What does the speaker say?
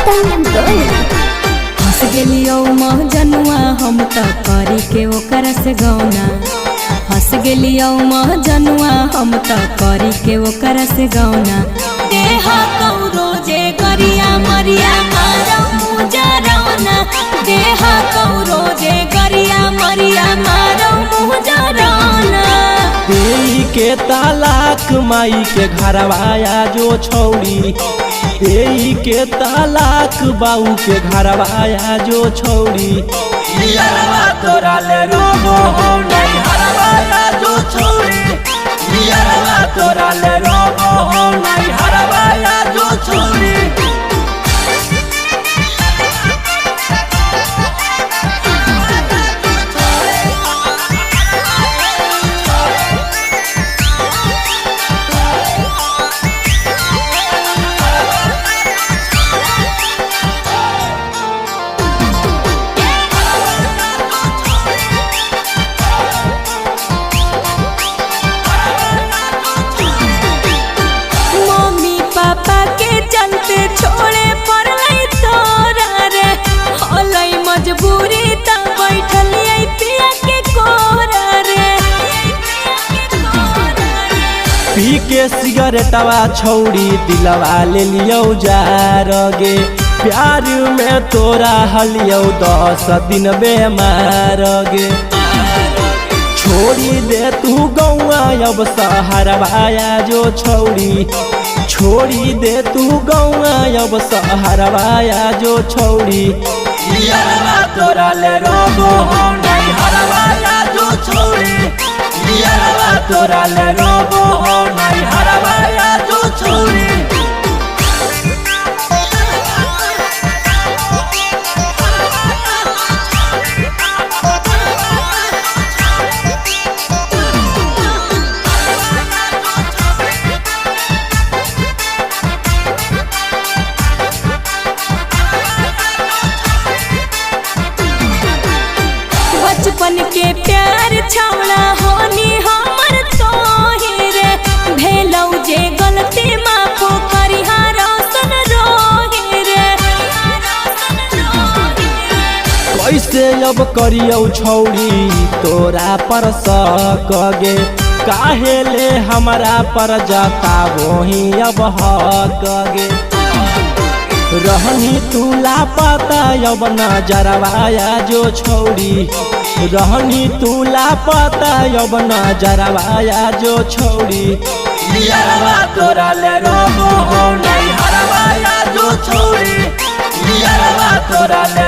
हंस गेलियो महजनुआ हम त करी के ओकर से गौना। हंस गेलियो महजनुआ हम त करी के ओकर से गौना। देहा कौरो जे गरिया मरिया मारो मुजरौना। देहा कौरो जे गरिया मरिया मारो मुजरौना। देई के तालाक माई के घरवाया जो छौड़ी। देई के तालाक बाऊ के घरवाया जो छौड़ी। यारवा तोरा ले रोबो हो नहीं हरवाया जो छौड़ी। यारवा तोरा ले रोबो हो नहीं हरवाया जो छौड़ी। छोड़े पड़लै तोरा रे होलै मजबूरी त बैठलियै पिया के कोरा रे। पी के सिगरेटवा छौड़ी दिलवा ले लियो जार गे। प्यार में तोरा हलियो 10 दिन बेमार गे। छोड़ी दे तू गौआ अब सहरवाया जो छौड़ी। छोड़ी दे तू गौआ अब सहरवाया जो छौड़ी। यारवा तोरा ले रोबो हो नहीं हरवाया जो छौड़ी। यारवा तोरा ले रोबो हो नहीं हरवाया जो छौड़ी। बचपन के प्यार छौड़ा होनी हमर तोही रे। भेलौ जे गलती माफ करिहा रोशन रोही रे। कैसे अब करियो छौड़ी तोरा पर शक गे। काहे ले हमरा पर जताबो ही अब हक गे। रहनी तू लापता अब नजरवाया जो छौड़ी। रहनी तू लापता अब नजरवाया जो छौड़ी। यारवा तोरा ले रोबो हो नहीं हरवाया जो छौड़ी। यारवा तोरा ले